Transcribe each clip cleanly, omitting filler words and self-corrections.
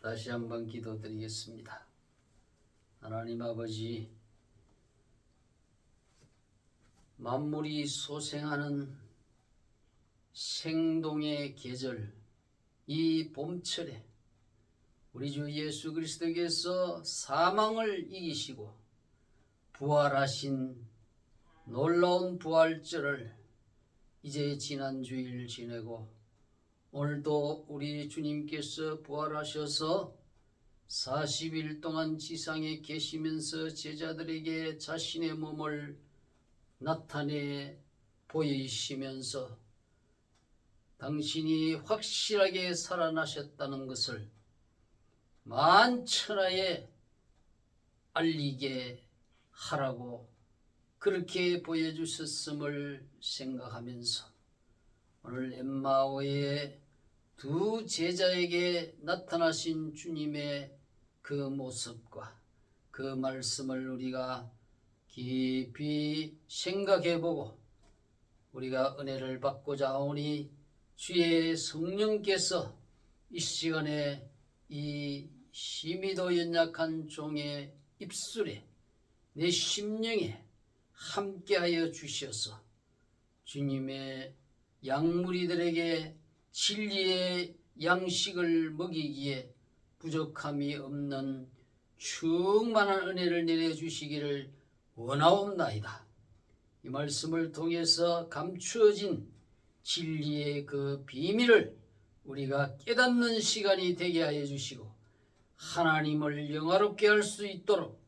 다시 한번 기도드리겠습니다. 하나님 아버지, 만물이 소생하는 생동의 계절, 이 봄철에 우리 주 예수 그리스도께서 사망을 이기시고 부활하신 놀라운 부활절을 이제 지난 주일 지내고 오늘도 우리 주님께서 부활하셔서 40일 동안 지상에 계시면서 제자들에게 자신의 몸을 나타내 보이시면서 당신이 확실하게 살아나셨다는 것을 만천하에 알리게 하라고 그렇게 보여주셨음을 생각하면서 오늘 엠마오의 두 제자에게 나타나신 주님의 그 모습과 그 말씀을 우리가 깊이 생각해보고 우리가 은혜를 받고자 하오니 주의 성령께서 이 시간에 이 심히도 연약한 종의 입술에 내 심령에 함께하여 주셔서 주님의 양무리들에게 진리의 양식을 먹이기에 부족함이 없는 충만한 은혜를 내려주시기를 원하옵나이다. 이 말씀을 통해서 감추어진 진리의 그 비밀을 우리가 깨닫는 시간이 되게 하여 주시고 하나님을 영화롭게 할 수 있도록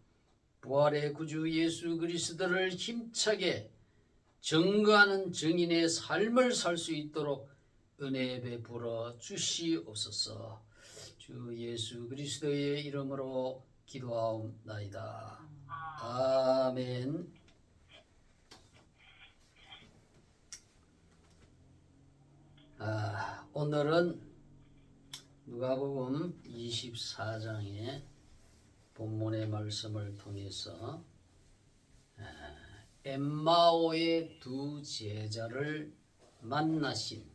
부활의 구주 예수 그리스도를 힘차게 증거하는 증인의 삶을 살 수 있도록 은혜 베풀어 주시옵소서. 주 예수 그리스도의 이름으로 기도하옵나이다. 아멘. 오늘은 누가복음 24장의 본문의 말씀을 통해서 엠마오의 두 제자를 만나신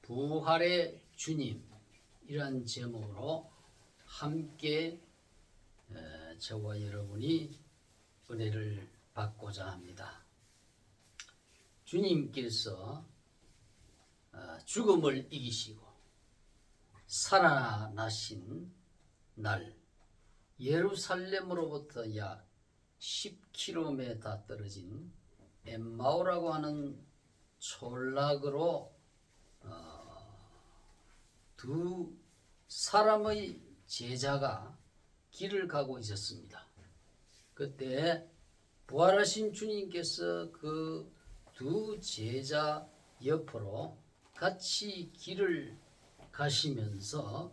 부활의 주님이란 제목으로 함께 저와 여러분이 은혜를 받고자 합니다. 주님께서 죽음을 이기시고 살아나신 날 예루살렘으로부터 약 10km 떨어진 엠마오라고 하는 촌락으로 두 사람의 제자가 길을 가고 있었습니다. 그때 부활하신 주님께서 그 두 제자 옆으로 같이 길을 가시면서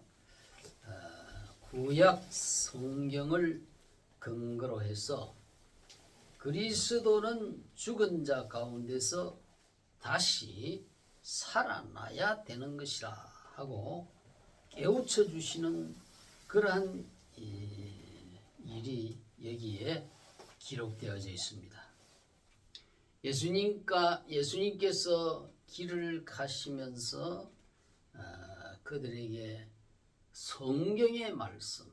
구약 성경을 근거로 해서 그리스도는 죽은 자 가운데서 다시 살아나야 되는 것이라 하고 깨우쳐 주시는 그러한 일이 여기에 기록되어져 있습니다. 예수님께서 길을 가시면서 그들에게 성경의 말씀,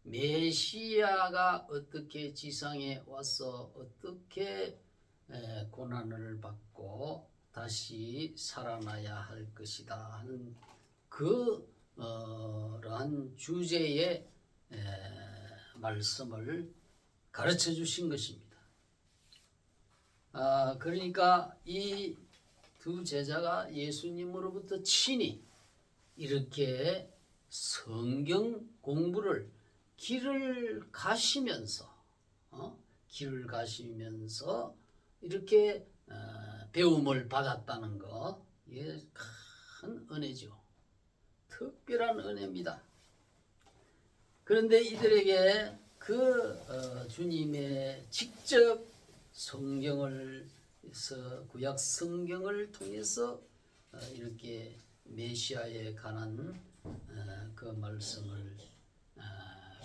메시아가 어떻게 지상에 와서 어떻게 고난을 받고 다시 살아나야 할 것이다 하는 그러한 주제의 말씀을 가르쳐 주신 것입니다. 그러니까 이 두 제자가 예수님으로부터 친히 이렇게 성경 공부를 길을 가시면서 이렇게 배움을 받았다는 거, 이게 큰 은혜죠. 특별한 은혜입니다. 그런데 이들에게 그 주님의 직접 구약 성경을 통해서 이렇게 메시아에 관한 그 말씀을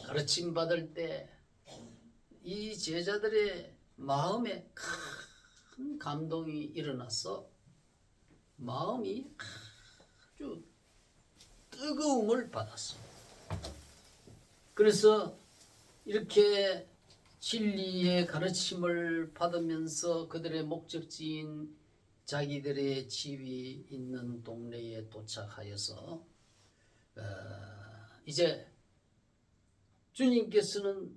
가르침 받을 때 이 제자들의 마음에 큰 감동이 일어나서 마음이 아주 뜨거움을 받았습니다. 그래서 이렇게 진리의 가르침을 받으면서 그들의 목적지인 자기들의 집이 있는 동네에 도착하여서 이제 주님께서는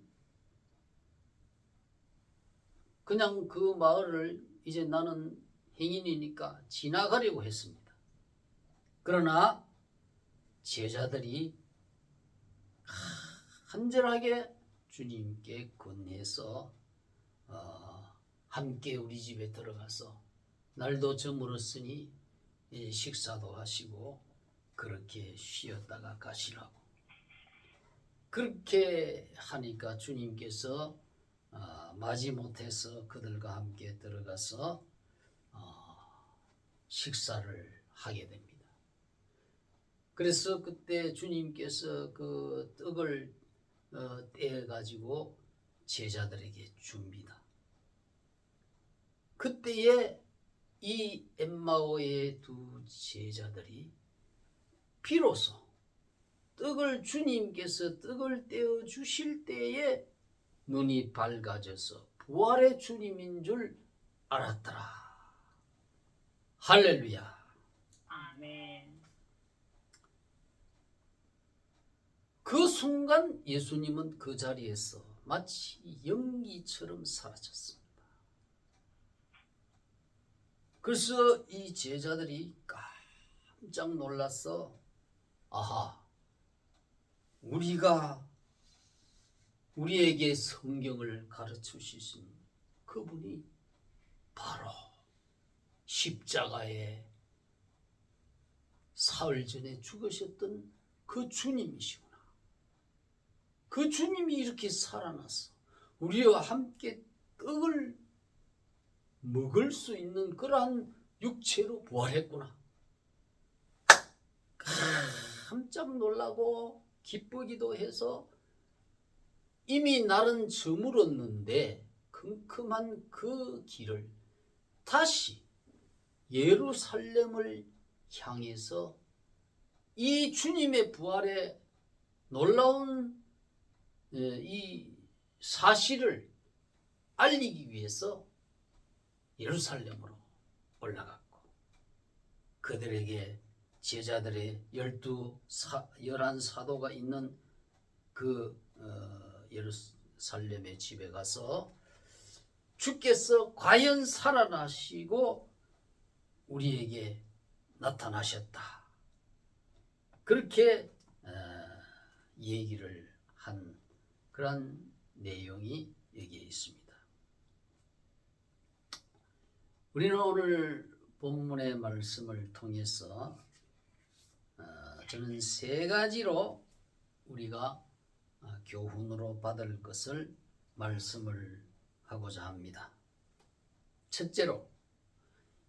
그냥 그 마을을 이제 나는 행인이니까 지나가려고 했습니다. 그러나 제자들이 간절하게 주님께 건네서 함께 우리 집에 들어가서 날도 저물었으니 식사도 하시고 그렇게 쉬었다가 가시라고. 그렇게 하니까 주님께서 마지못해서 그들과 함께 들어가서 식사를 하게 됩니다. 그래서 그때 주님께서 그 떡을 떼어가지고 제자들에게 줍니다. 그때에 이 엠마오의 두 제자들이 비로소 떡을 주님께서 떡을 떼어 주실 때에 눈이 밝아져서 부활의 주님인 줄 알았더라. 할렐루야. 아멘. 그 순간 예수님은 그 자리에서 마치 연기처럼 사라졌습니다. 그래서 이 제자들이 깜짝 놀라서 아하, 우리에게 성경을 가르치신 그분이 바로 십자가에 사흘 전에 죽으셨던 그 주님이시구나. 그 주님이 이렇게 살아나서 우리와 함께 떡을 먹을 수 있는 그러한 육체로 부활했구나. 깜짝 놀라고 기쁘기도 해서 이미 날은 저물었는데 컴컴한 그 길을 다시 예루살렘을 향해서 이 주님의 부활의 놀라운 이 사실을 알리기 위해서 예루살렘으로 올라갔고 그들에게 제자들의 11사도가 있는 그 예루살렘의 집에 가서 주께서 과연 살아나시고 우리에게 나타나셨다. 그렇게 얘기를 한 그런 내용이 여기에 있습니다. 우리는 오늘 본문의 말씀을 통해서 저는 세 가지로 우리가 교훈으로 받을 것을 말씀을 하고자 합니다. 첫째로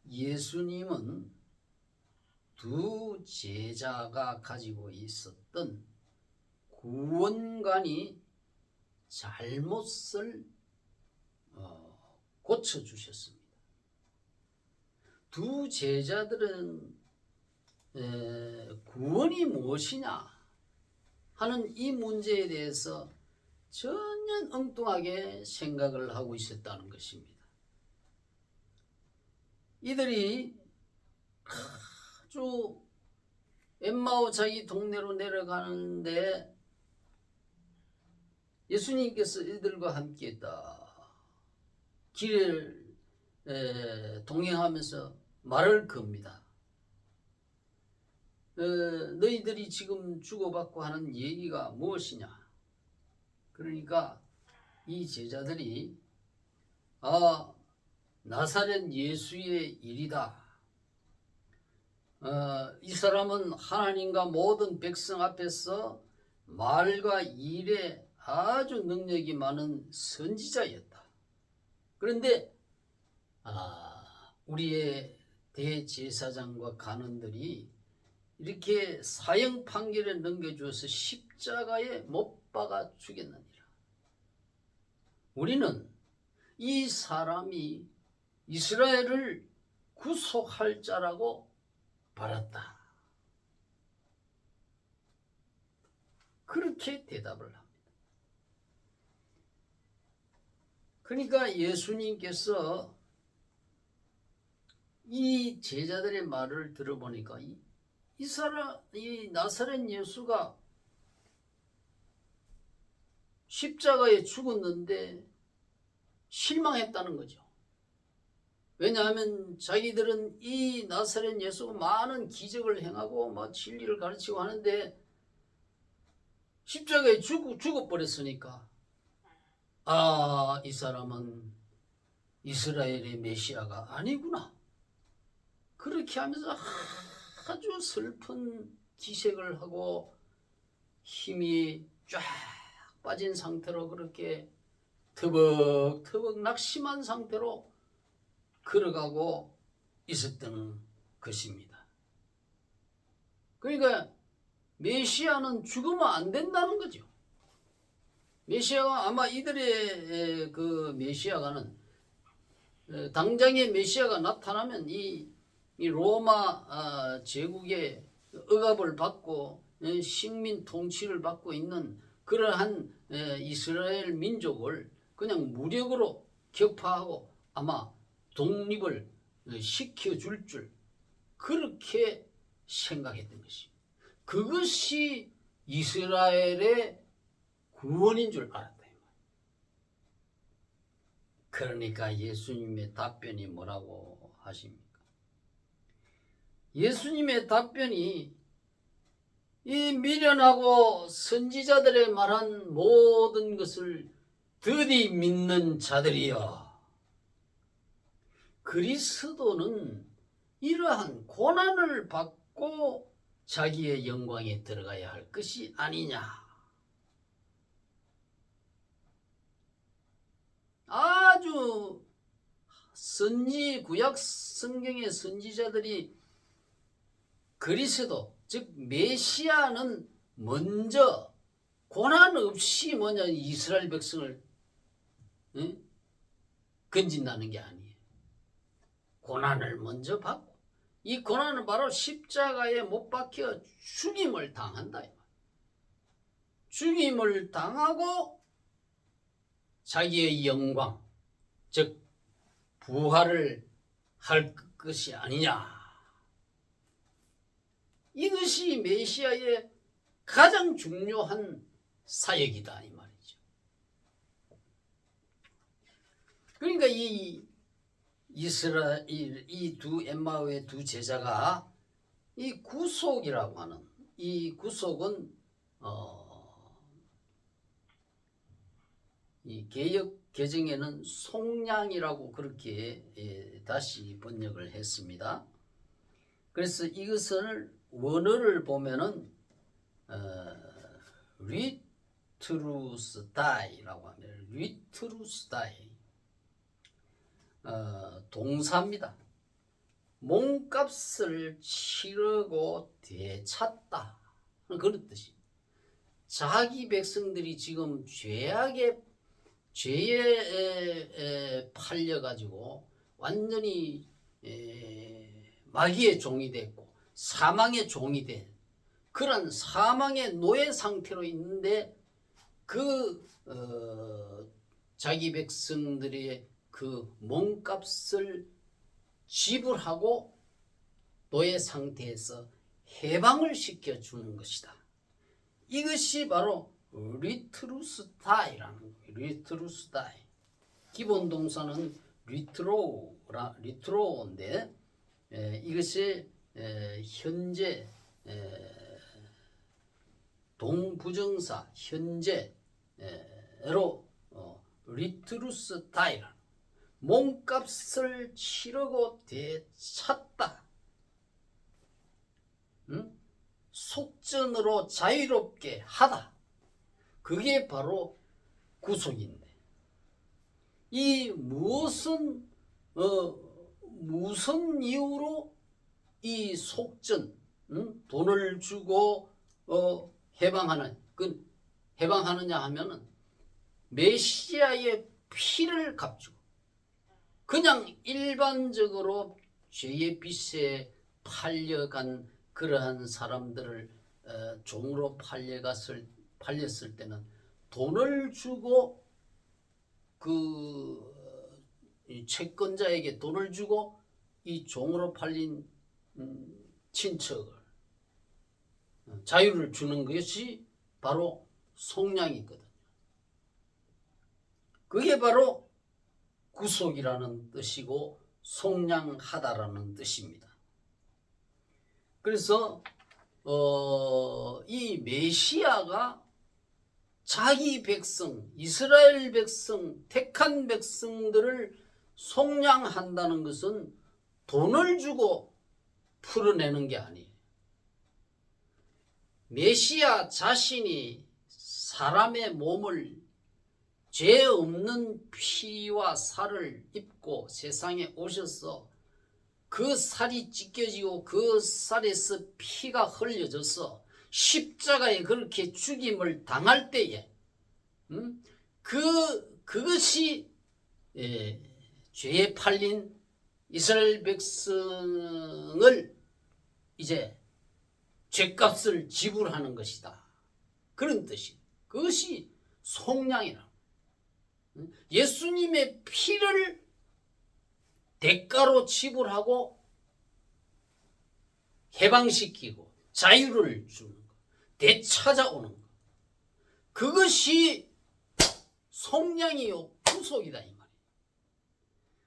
예수님은 두 제자가 가지고 있었던 구원관이 잘못을 고쳐주셨습니다. 두 제자들은 구원이 무엇이냐 하는 이 문제에 대해서 전혀 엉뚱하게 생각을 하고 있었다는 것입니다. 이들이 아주 엠마오 자기 동네로 내려가는데 예수님께서 이들과 함께 길을 동행하면서 말을 겁니다. 너희들이 지금 주고받고 하는 얘기가 무엇이냐? 그러니까 이 제자들이 나사렛 예수의 일이다. 이 사람은 하나님과 모든 백성 앞에서 말과 일에 아주 능력이 많은 선지자였다. 그런데 우리의 대제사장과 간원들이 이렇게 사형 판결에 넘겨주어서 십자가에 못 박아 죽였느니라. 우리는 이 사람이 이스라엘을 구속할 자라고 바랐다. 그렇게 대답을 합니다. 그러니까 예수님께서 이 제자들의 말을 들어보니까 이 나사렛 예수가 십자가에 죽었는데 실망했다는 거죠. 왜냐하면 자기들은 이 나사렛 예수가 많은 기적을 행하고 막 진리를 가르치고 하는데 십자가에 죽어버렸으니까 이 사람은 이스라엘의 메시아가 아니구나. 그렇게 하면서 아주 슬픈 기색을 하고 힘이 쫙 빠진 상태로 그렇게 터벅터벅 낙심한 상태로 걸어가고 있었던 것입니다. 그러니까 메시아는 죽으면 안 된다는 거죠. 메시아가 아마 이들의 그 메시아가는 당장의 메시아가 나타나면 이 로마 제국의 억압을 받고 식민 통치를 받고 있는 그러한 이스라엘 민족을 그냥 무력으로 격파하고 아마 독립을 시켜줄 줄 그렇게 생각했던 것입니다. 그것이 이스라엘의 구원인 줄 알았다. 그러니까 예수님의 답변이 뭐라고 하십니까? 예수님의 답변이 이 미련하고 선지자들의 말한 모든 것을 더디 믿는 자들이여, 그리스도는 이러한 고난을 받고 자기의 영광에 들어가야 할 것이 아니냐. 아주 구약 성경의 선지자들이 그리스도 즉 메시아는 먼저 고난 없이 이스라엘 백성을 건진다는 게 아니에요. 고난을 먼저 받고 이 고난은 바로 십자가에 못 박혀 죽임을 당한다. 죽임을 당하고 자기의 영광 즉 부활을 할 것이 아니냐. 이것이 메시아의 가장 중요한 사역이다 이 말이죠. 그러니까 이 두 엠마오의 두 제자가 이 구속이라고 하는 이 구속은 이 개역 개정에는 속량이라고 그렇게 다시 번역을 했습니다. 그래서 이것을 원어를 보면은 리트루스다이라고 합니다. 리트루스다이 동사입니다. 몸값을 치르고 되찾다 그런 뜻이. 자기 백성들이 지금 죄에 팔려가지고 완전히 마귀의 종이 됐고 사망의 종이 된 그런 사망의 노예 상태로 있는데 자기 백성들의 그 몸값을 지불하고 노예 상태에서 해방을 시켜주는 것이다. 이것이 바로 리트루스다이라는 거예요. 리트루스다이. 기본 동사는 리트로인데 이것이 현재 동부정사 현재로 리트루스다이라는 몸값을 치르고 되찾다. 속전으로 자유롭게 하다. 그게 바로 구속인데 이 무슨 이유로 이 속전 돈을 주고 해방하느냐 하면은 메시아의 피를 값주고 그냥 일반적으로 죄의 빚에 팔려간 그러한 사람들을 종으로 팔려갔을 팔렸을 때는 돈을 주고 이 채권자에게 돈을 주고 이 종으로 팔린 친척을 자유를 주는 것이 바로 속량이거든요. 그게 바로 구속이라는 뜻이고 속량하다라는 뜻입니다. 그래서 이 메시아가 자기 백성, 이스라엘 백성, 택한 백성들을 속량한다는 것은 돈을 주고 풀어내는 게 아니에요. 메시아 자신이 사람의 몸을 죄 없는 피와 살을 입고 세상에 오셔서 그 살이 찢겨지고 그 살에서 피가 흘려져서 십자가에 그렇게 죽임을 당할 때에 그것이 죄에 팔린 이스라엘 백성을 이제 죄값을 지불하는 것이다. 그런 뜻이. 그것이 속량이라. 예수님의 피를 대가로 지불하고 해방시키고 자유를 주는 것, 되찾아오는 것. 그것이 속량이요 구속이다 이 말이에요.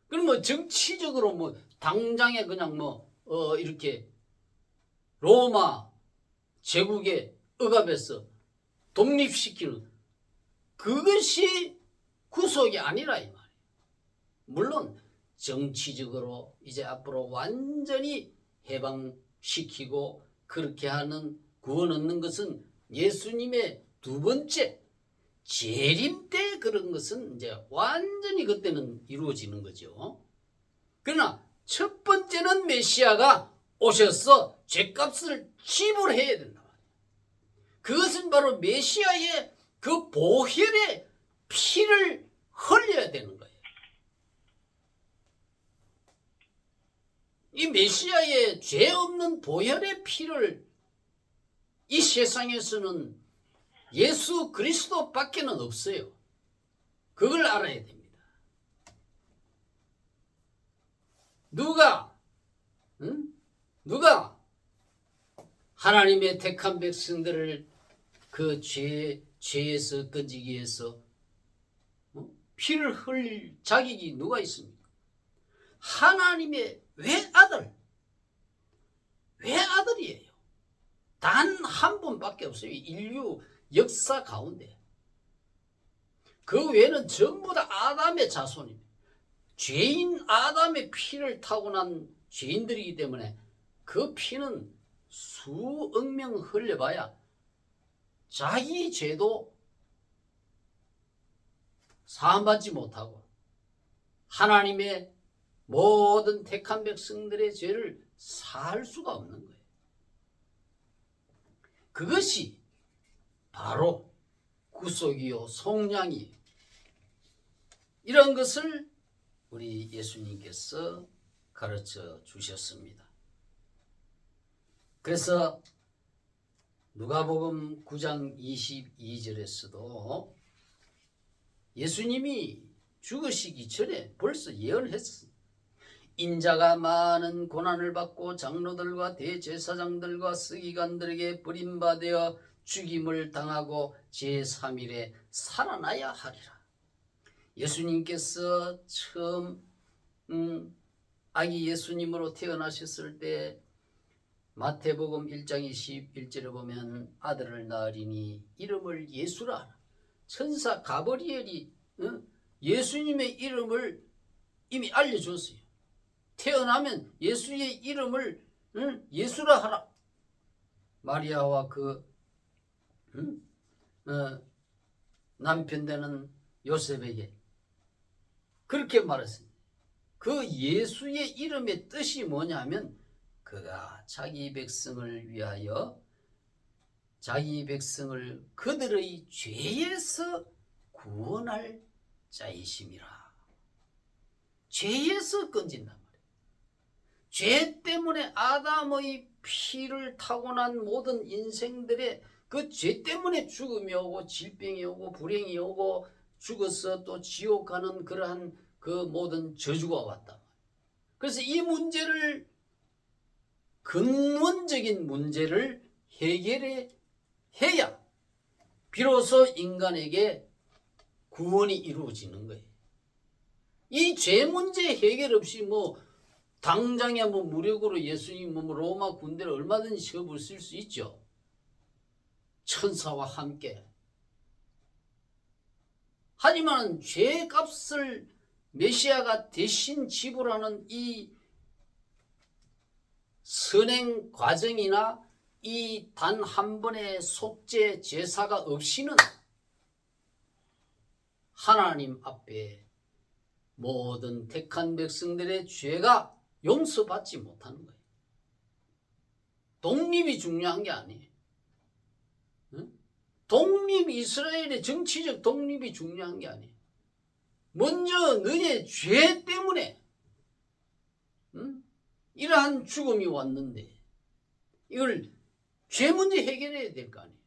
그럼 뭐 정치적으로 뭐 당장에 그냥 이렇게 로마 제국의 억압에서 독립시키는 그것이 구속이 아니라 이 말이에요. 물론 정치적으로 이제 앞으로 완전히 해방시키고 그렇게 하는 구원 얻는 것은 예수님의 두 번째 재림 때 그런 것은 이제 완전히 그때는 이루어지는 거죠. 그러나 첫 번째는 메시아가 오셔서 죄값을 지불해야 된다. 그것은 바로 메시아의 그 보혈의 피를 흘려야 되는 거예요. 이 메시아의 죄 없는 보혈의 피를 이 세상에서는 예수 그리스도밖에는 없어요. 그걸 알아야 됩니다. 누가 하나님의 택한 백성들을 그 죄에서 건지기 위해서 피를 흘릴 자격이 누가 있습니까? 하나님의 외아들이에요. 단 한 분밖에 없어요. 인류 역사 가운데. 그 외에는 전부 다 아담의 자손입니다. 죄인 아담의 피를 타고난 죄인들이기 때문에 그 피는 수억 명 흘려봐야 자기 죄도 사함받지 못하고 하나님의 모든 택한 백성들의 죄를 사할 수가 없는 거예요. 그것이 바로 구속이요 속량이에요. 이런 것을 우리 예수님께서 가르쳐 주셨습니다. 그래서 누가복음 9장 22절에서도 예수님이 죽으시기 전에 벌써 예언했어요. 인자가 많은 고난을 받고 장로들과 대제사장들과 서기관들에게 버림받아 죽임을 당하고 제3일에 살아나야 하리라. 예수님께서 처음 아기 예수님으로 태어나셨을 때 마태복음 1장 21절에 보면 아들을 낳으리니 이름을 예수라 하라. 천사 가브리엘이 예수님의 이름을 이미 알려줬어요. 태어나면 예수의 이름을 예수라 하라. 마리아와 그 남편 되는 요셉에게 그렇게 말했습니다. 그 예수의 이름의 뜻이 뭐냐면 그가 자기 백성을 위하여 자기 백성을 그들의 죄에서 구원할 자이심이라. 죄에서 건진단 말이에요. 죄 때문에 아담의 피를 타고난 모든 인생들의 그 죄 때문에 죽음이 오고 질병이 오고 불행이 오고 죽어서 또 지옥 가는 그러한 그 모든 저주가 왔다. 그래서 이 문제를 근원적인 문제를 해결해 해야 비로소 인간에게 구원이 이루어지는 거예요. 이 죄 문제 해결 없이 뭐 당장에 뭐 무력으로 예수님 뭐 로마 군대를 얼마든지 시험을 쓸 수 있죠. 천사와 함께. 하지만 죄 값을 메시아가 대신 지불하는 이 선행 과정이나 이 단 한 번의 속죄 제사가 없이는 하나님 앞에 모든 택한 백성들의 죄가 용서받지 못하는 거예요. 독립이 중요한 게 아니에요. 독립, 이스라엘의 정치적 독립이 중요한 게 아니에요. 먼저 너의 죄 때문에 이러한 죽음이 왔는데 이걸 죄 문제 해결해야 될 거 아니에요.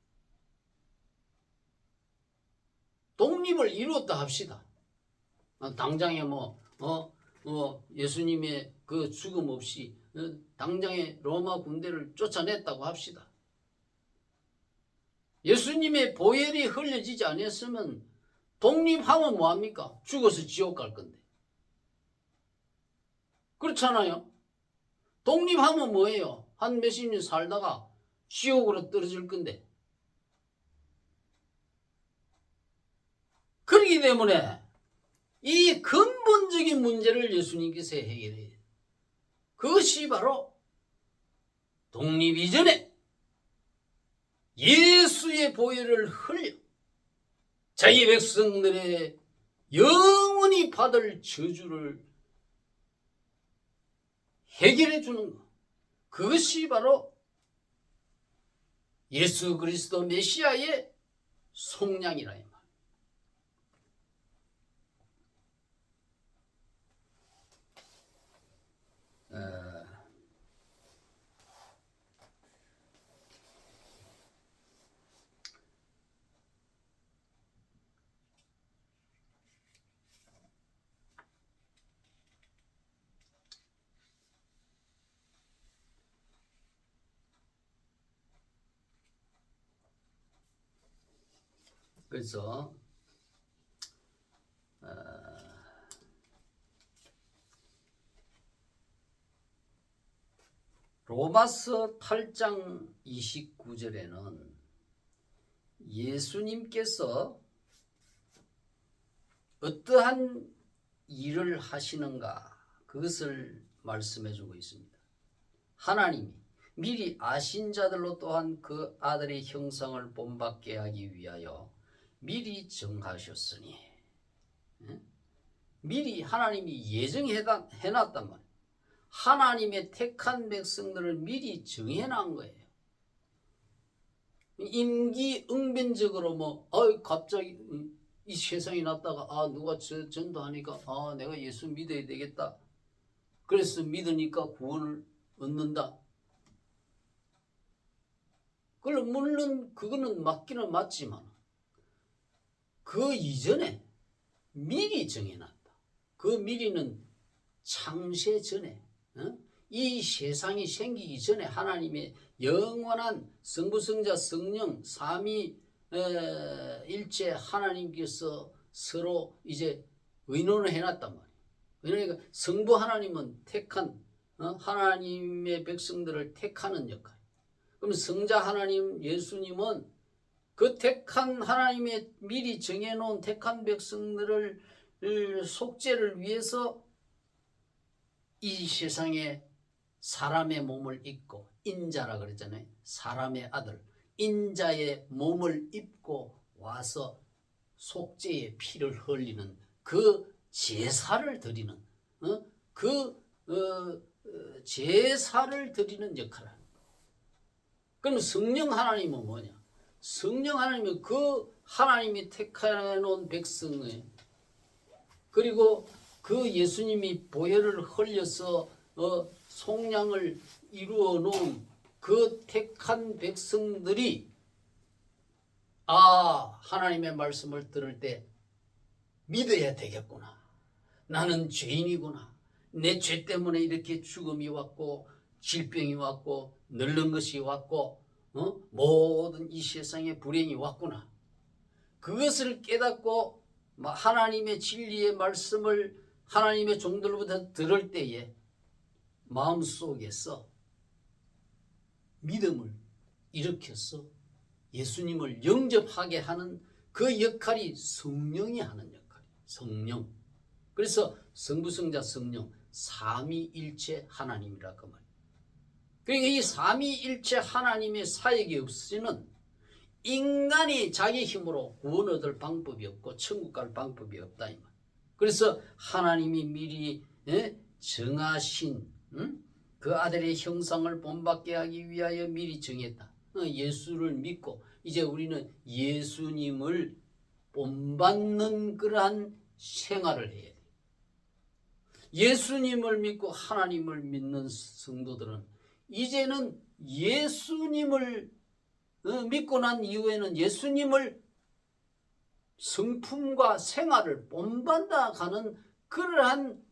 독립을 이루었다 합시다. 당장에 예수님의 그 죽음 없이 당장에 로마 군대를 쫓아냈다고 합시다. 예수님의 보혈이 흘려지지 않았으면 독립하면 뭐합니까? 죽어서 지옥 갈 건데. 그렇잖아요. 독립하면 뭐예요? 한 몇십 년 살다가 지옥으로 떨어질 건데. 그렇기 때문에 이 근본적인 문제를 예수님께서 해결해요. 그것이 바로 독립 이전에 예수의 보혈을 흘려 자기 백성들의 영원히 받을 저주를 해결해 주는 것. 그것이 바로 예수 그리스도 메시아의 속량이라 이 말. 그래서 로마서 8장 29절에는 예수님께서 어떠한 일을 하시는가 그것을 말씀해 주고 있습니다. 하나님이 미리 아신 자들로 또한 그 아들의 형상을 본받게 하기 위하여 미리 정하셨으니, 미리 하나님이 예정해놨단 말이에요. 하나님의 택한 백성들을 미리 정해놓은 거예요. 임기응변적으로 갑자기 이 세상에 났다가 누가 전도하니까 내가 예수 믿어야 되겠다. 그래서 믿으니까 구원을 얻는다. 물론 그거는 맞기는 맞지만 그 이전에 미리 정해놨다. 그 미리는 창세 전에 이 세상이 생기기 전에 하나님의 영원한 성부 성자 성령 삼위일체 하나님께서 서로 이제 의논을 해놨단 말이에요. 그러니까 성부 하나님은 택한 하나님의 백성들을 택하는 역할. 그럼 성자 하나님 예수님은 그 택한 하나님의 미리 정해놓은 택한 백성들을 속죄를 위해서 이 세상에 사람의 몸을 입고 인자라 그랬잖아요. 사람의 아들 인자의 몸을 입고 와서 속죄의 피를 흘리는 그 제사를 드리는 제사를 드리는 역할을 합니다. 그럼 성령 하나님은 뭐냐? 성령 하나님은 그 하나님이 택해놓은 백성의 그리고 그 예수님이 보혈을 흘려서 속량을 이루어 놓은 그 택한 백성들이 하나님의 말씀을 들을 때 믿어야 되겠구나. 나는 죄인이구나. 내 죄 때문에 이렇게 죽음이 왔고 질병이 왔고 늙는 것이 왔고 모든 이 세상에 불행이 왔구나. 그것을 깨닫고 하나님의 진리의 말씀을 하나님의 종들로부터 들을 때에 마음속에서 믿음을 일으켜서 예수님을 영접하게 하는 그 역할이 성령이 하는 역할이에요. 성령. 그래서 성부성자 성령 삼위일체 하나님이라 그 말이에요. 그러니까 이 삼위일체 하나님의 사역이 없이는 인간이 자기 힘으로 구원 얻을 방법이 없고 천국 갈 방법이 없다 이 말. 그래서 하나님이 미리 정하신 그 아들의 형상을 본받게 하기 위하여 미리 정했다. 예수를 믿고 이제 우리는 예수님을 본받는 그러한 생활을 해야 돼. 예수님을 믿고 하나님을 믿는 성도들은 이제는 예수님을 믿고 난 이후에는 예수님을 성품과 생활을 본받아 가는 그러한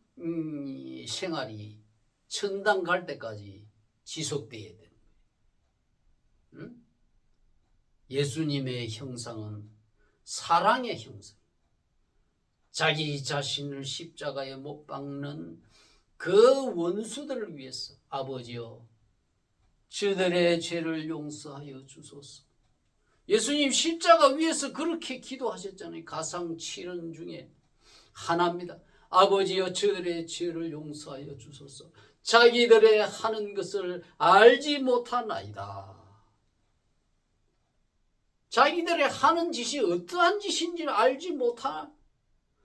생활이 천당 갈 때까지 지속돼야 되는 거예요. 예수님의 형상은 사랑의 형상. 자기 자신을 십자가에 못 박는 그 원수들을 위해서 아버지여 저들의 죄를 용서하여 주소서. 예수님 십자가 위에서 그렇게 기도하셨잖아요. 가상 7원 중에 하나입니다. 아버지여 저들의 죄를 용서하여 주소서. 자기들의 하는 것을 알지 못하나이다. 자기들의 하는 짓이 어떠한 짓인지를 알지 못하나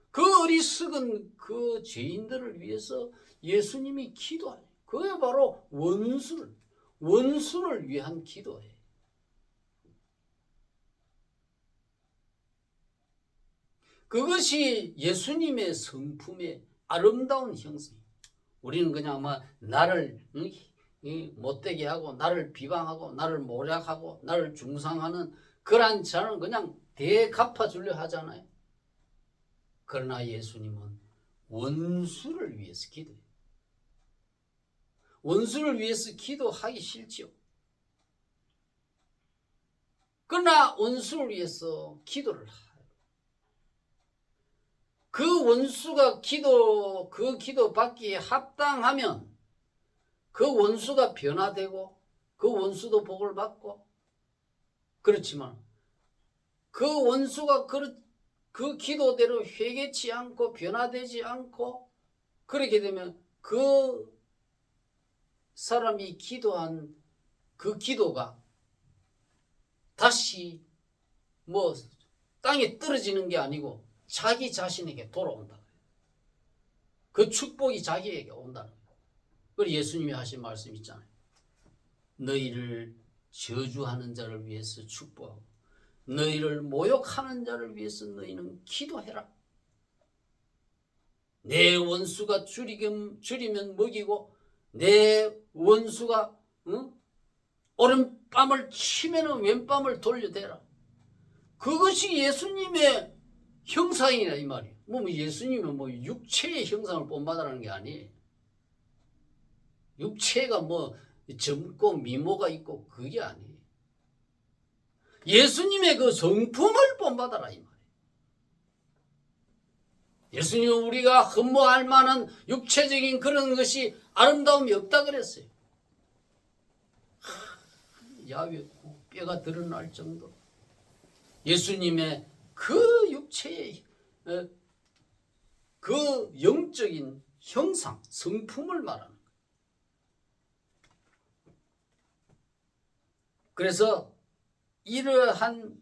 그 어리석은 그 죄인들을 위해서 예수님이 기도하요. 그게 바로 원수를 위한 기도예요. 그것이 예수님의 성품의 아름다운 형상이에요. 우리는 그냥 나를 못되게 하고 나를 비방하고 나를 모략하고 나를 중상하는 그런 자는 그냥 대갚아주려 하잖아요. 그러나 예수님은 원수를 위해서 기도해요. 원수를 위해서 기도하기 싫지요. 그러나 원수를 위해서 기도를 해요. 그 원수가 그 기도 받기에 합당하면 그 원수가 변화되고 그 원수도 복을 받고 그렇지만 그 원수가 그 기도대로 회개치 않고 변화되지 않고 그렇게 되면 그 사람이 기도한 그 기도가 다시 땅에 떨어지는 게 아니고 자기 자신에게 돌아온다. 그 축복이 자기에게 온다는 거예요. 그리고 예수님이 하신 말씀 있잖아요. 너희를 저주하는 자를 위해서 축복하고 너희를 모욕하는 자를 위해서 너희는 기도해라. 내 원수가 줄이면 먹이고 내 원수가 오른밤을 치면 왼밤을 돌려대라. 그것이 예수님의 형상이라 이 말이에요. 예수님은 육체의 형상을 본받으라는 게 아니에요. 육체가 젊고 미모가 있고 그게 아니에요. 예수님의 그 성품을 본받아라 이 말이에요. 예수님은 우리가 흠모할 만한 육체적인 그런 것이 아름다움이 없다 그랬어요. 야외 뼈가 드러날 정도. 예수님의 그 육체의 그 영적인 형상, 성품을 말하는 거예요. 그래서 이러한